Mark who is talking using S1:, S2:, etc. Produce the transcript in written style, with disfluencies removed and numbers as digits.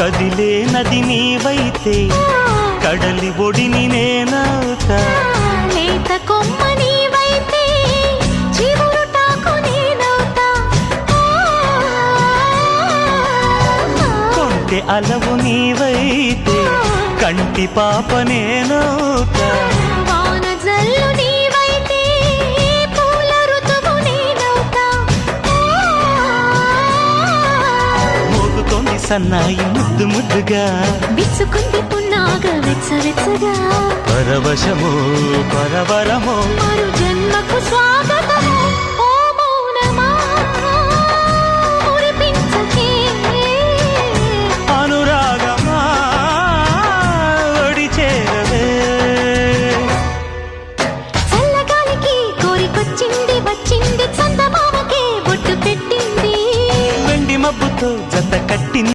S1: కదిలే నది నీవైతే కడలి ఒడిని నేనవుతా
S2: లేత కొమ్మ నీవైతే చివురుటాకు నేనవుతా
S1: కొంటె అలవు నీవైతే కంటి పాప నేనవుతా
S2: వాన జల్లు నీవైతే పూల ఋతువు నేనవుతా
S1: మోగుతోంది సన్నాయి ముద్దు ముద్దుగా
S2: విసుకుంది పున్నాగ వెచ్చవెచ్చగా
S1: పరవశమో పరవరమో
S2: మరు జన్మకు స్వాగతము